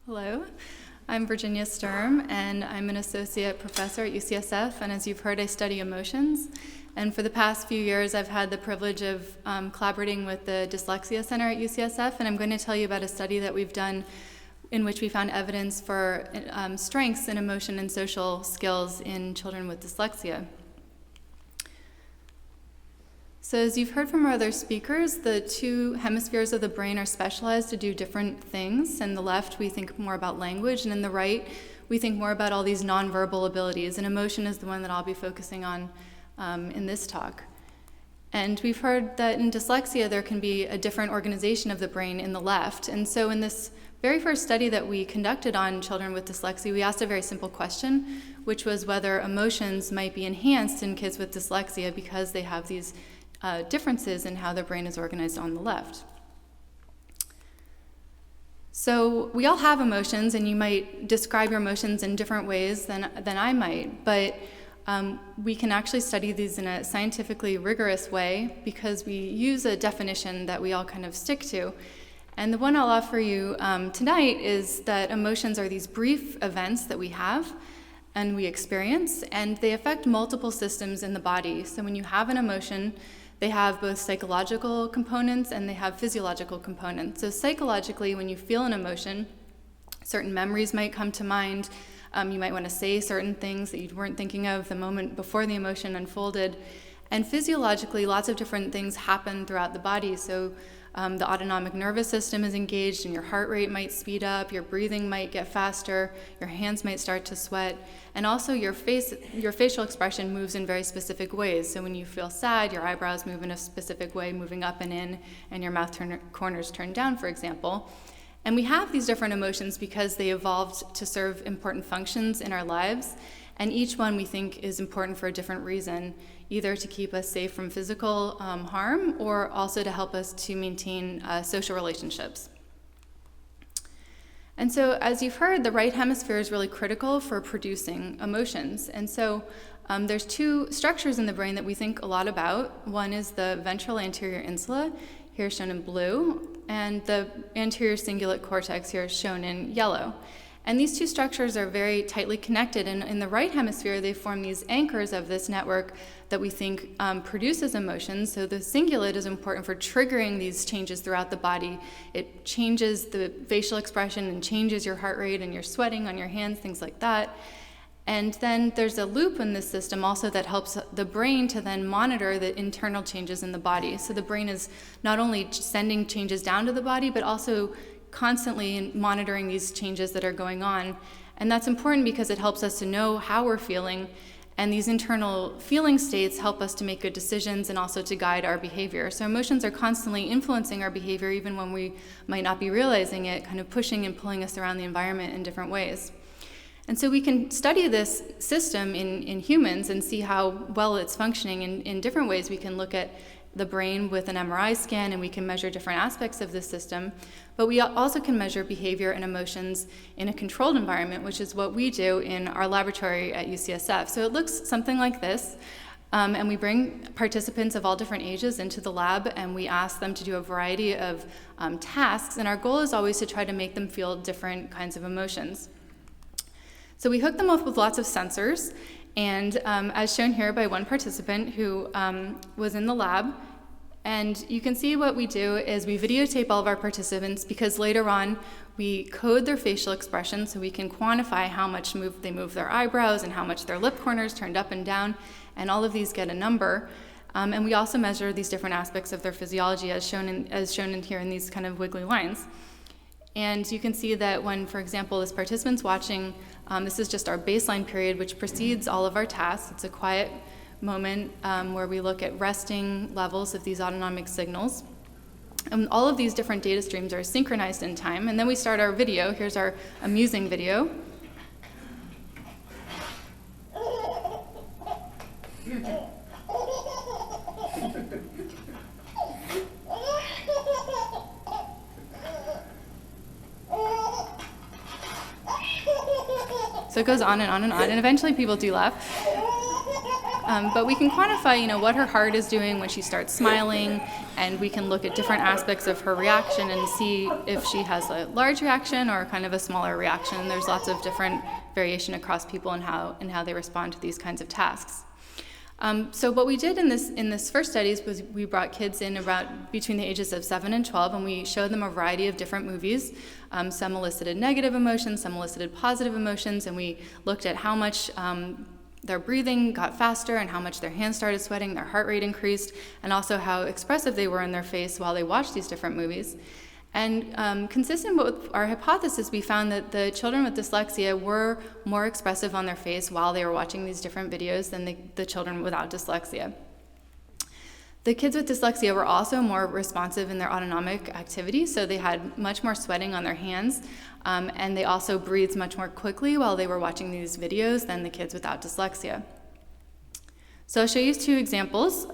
Hello, I'm Virginia Sturm, and I'm an associate professor at UCSF, and as you've heard, I study emotions. And for the past few years, I've had the privilege of collaborating with the Dyslexia Center at UCSF, and I'm going to tell you about a study that we've done in which we found evidence for strengths in emotion and social skills in children with dyslexia. So as you've heard from our other speakers, the two hemispheres of the brain are specialized to do different things. In the left, we think more about language, and in the right, we think more about all these nonverbal abilities, and emotion is the one that I'll be focusing on in this talk. And we've heard that in dyslexia, there can be a different organization of the brain in the left. And so in this very first study that we conducted on children with dyslexia, we asked a very simple question, which was whether emotions might be enhanced in kids with dyslexia because they have these differences in how their brain is organized on the left. So we all have emotions, and you might describe your emotions in different ways than I might, but we can actually study these in a scientifically rigorous way because we use a definition that we all kind of stick to. And the one I'll offer you tonight is that emotions are these brief events that we have and we experience, and they affect multiple systems in the body. So when you have an emotion, they have both psychological components and they have physiological components. So psychologically, when you feel an emotion, certain memories might come to mind. You might want to say certain things that you weren't thinking of the moment before the emotion unfolded. And physiologically, lots of different things happen throughout the body. So the autonomic nervous system is engaged, and your heart rate might speed up, your breathing might get faster, your hands might start to sweat, and also your facial expression moves in very specific ways. So when you feel sad, your eyebrows move in a specific way, moving up and in, and your mouth corners turn down, for example. And we have these different emotions because they evolved to serve important functions in our lives, and each one we think is important for a different reason, either to keep us safe from physical harm or also to help us to maintain social relationships. And so, as you've heard, the right hemisphere is really critical for producing emotions. And so there's two structures in the brain that we think a lot about. One is the ventral anterior insula, here shown in blue, and the anterior cingulate cortex, here shown in yellow. And these two structures are very tightly connected, and in the right hemisphere, they form these anchors of this network that we think produces emotions. So the cingulate is important for triggering these changes throughout the body. It changes the facial expression and changes your heart rate and your sweating on your hands, things like that. And then there's a loop in this system also that helps the brain to then monitor the internal changes in the body. So the brain is not only sending changes down to the body, but also constantly monitoring these changes that are going on. And that's important because it helps us to know how we're feeling, and these internal feeling states help us to make good decisions and also to guide our behavior. So emotions are constantly influencing our behavior even when we might not be realizing it, kind of pushing and pulling us around the environment in different ways. And so we can study this system in humans and see how well it's functioning in different ways. We can look at the brain with an MRI scan, and we can measure different aspects of this system. But we also can measure behavior and emotions in a controlled environment, which is what we do in our laboratory at UCSF. So it looks something like this. And we bring participants of all different ages into the lab, and we ask them to do a variety of tasks. And our goal is always to try to make them feel different kinds of emotions. So we hook them up with lots of sensors. And as shown here by one participant who was in the lab, and you can see what we do is we videotape all of our participants because later on we code their facial expression so we can quantify how much they move their eyebrows and how much their lip corners turned up and down, and all of these get a number. And we also measure these different aspects of their physiology as shown in here in these kind of wiggly lines. And you can see that when, for example, this participant's watching, this is just our baseline period, which precedes all of our tasks. It's a quiet moment where we look at resting levels of these autonomic signals. And all of these different data streams are synchronized in time. And then we start our video. Here's our amusing video. So it goes on and on and on, and eventually people do laugh. but we can quantify, what her heart is doing when she starts smiling, and we can look at different aspects of her reaction and see if she has a large reaction or kind of a smaller reaction. There's lots of different variation across people and how they respond to these kinds of tasks. So what we did in this first studies was we brought kids in about between the ages of 7 and 12, and we showed them a variety of different movies. Some elicited negative emotions, some elicited positive emotions, and we looked at how much their breathing got faster and how much their hands started sweating, their heart rate increased, and also how expressive they were in their face while they watched these different movies. And consistent with our hypothesis, we found that the children with dyslexia were more expressive on their face while they were watching these different videos than the children without dyslexia. The kids with dyslexia were also more responsive in their autonomic activity, so they had much more sweating on their hands, and they also breathed much more quickly while they were watching these videos than the kids without dyslexia. So I'll show you two examples.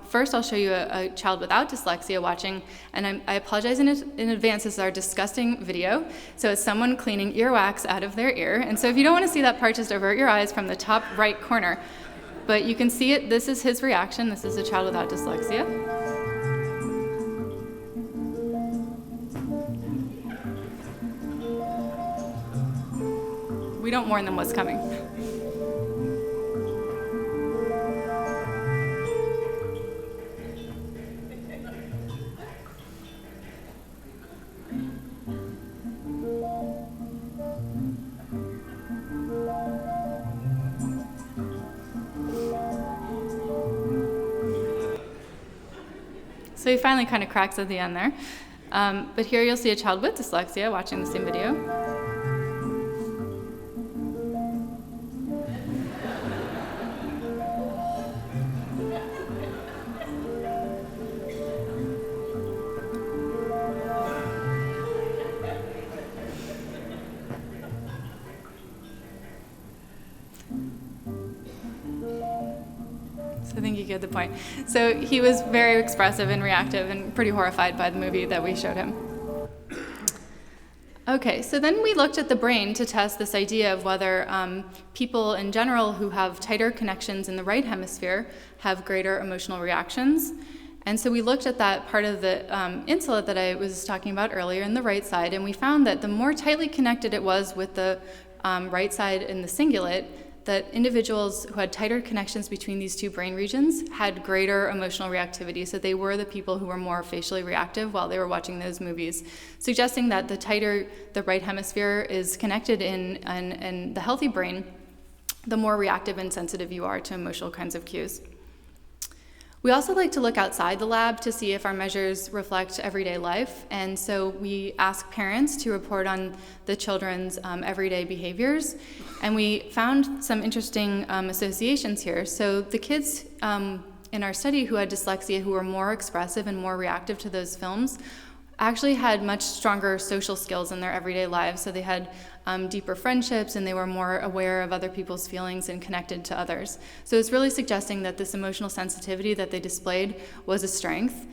First I'll show you a child without dyslexia watching, and I apologize in advance, this is our disgusting video. So it's someone cleaning earwax out of their ear, and so if you don't want to see that part, just avert your eyes from the top right corner. But you can see it, this is his reaction. This is a child without dyslexia. We don't warn them what's coming. So he finally kind of cracks at the end there. But here you'll see a child with dyslexia watching the same video. I think you get the point. So he was very expressive and reactive and pretty horrified by the movie that we showed him. Okay, so then we looked at the brain to test this idea of whether people in general who have tighter connections in the right hemisphere have greater emotional reactions. And so we looked at that part of the insula that I was talking about earlier in the right side, and we found that the more tightly connected it was with the right side in the cingulate, that individuals who had tighter connections between these two brain regions had greater emotional reactivity. So they were the people who were more facially reactive while they were watching those movies, suggesting that the tighter the right hemisphere is connected in the healthy brain, the more reactive and sensitive you are to emotional kinds of cues. We also like to look outside the lab to see if our measures reflect everyday life, and so we ask parents to report on the children's everyday behaviors, and we found some interesting associations here. So the kids in our study who had dyslexia, who were more expressive and more reactive to those films, actually had much stronger social skills in their everyday lives. So they had deeper friendships, and they were more aware of other people's feelings and connected to others. So it's really suggesting that this emotional sensitivity that they displayed was a strength.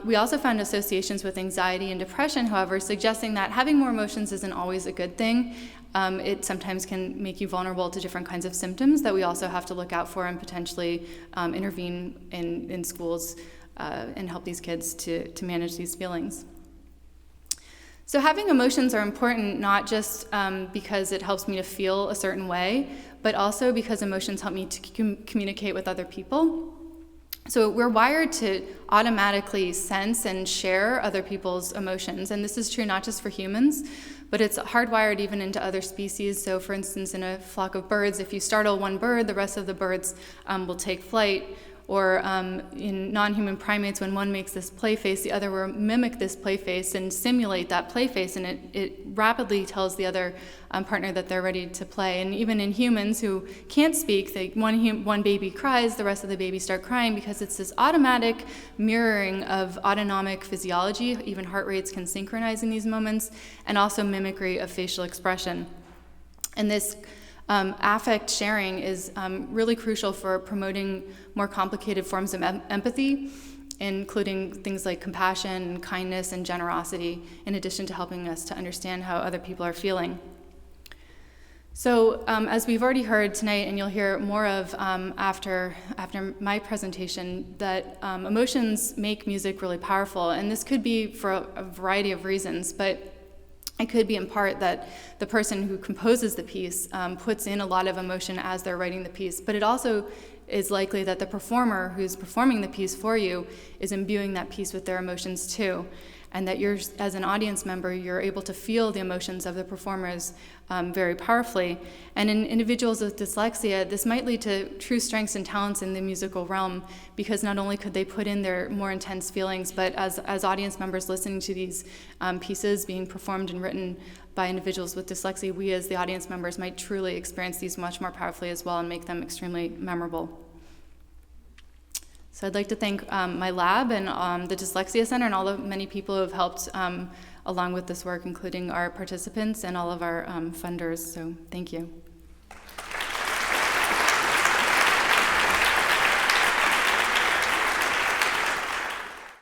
We also found associations with anxiety and depression, however, suggesting that having more emotions isn't always a good thing. It sometimes can make you vulnerable to different kinds of symptoms that we also have to look out for and potentially intervene in schools and help these kids to manage these feelings. So having emotions are important not just because it helps me to feel a certain way, but also because emotions help me to communicate with other people. So we're wired to automatically sense and share other people's emotions, and this is true not just for humans, but it's hardwired even into other species. So for instance, in a flock of birds, if you startle one bird, the rest of the birds will take flight. Or in non-human primates, when one makes this play face, the other will mimic this play face and simulate that play face, and it rapidly tells the other partner that they're ready to play. And even in humans who can't speak, one baby cries, the rest of the babies start crying, because it's this automatic mirroring of autonomic physiology. Even heart rates can synchronize in these moments, and also mimicry of facial expression. And this affect sharing is really crucial for promoting more complicated forms of empathy, including things like compassion, kindness, and generosity, in addition to helping us to understand how other people are feeling. So as we've already heard tonight, and you'll hear more of after my presentation, that emotions make music really powerful. And this could be for a variety of reasons, but it could be in part that the person who composes the piece puts in a lot of emotion as they're writing the piece, but it also is likely that the performer who's performing the piece for you is imbuing that piece with their emotions too, and that you're, as an audience member, you're able to feel the emotions of the performers very powerfully. And in individuals with dyslexia, this might lead to true strengths and talents in the musical realm, because not only could they put in their more intense feelings, but as audience members listening to these pieces being performed and written by individuals with dyslexia, we as the audience members might truly experience these much more powerfully as well and make them extremely memorable. So I'd like to thank my lab and the Dyslexia Center and all the many people who have helped along with this work, including our participants and all of our funders. So thank you.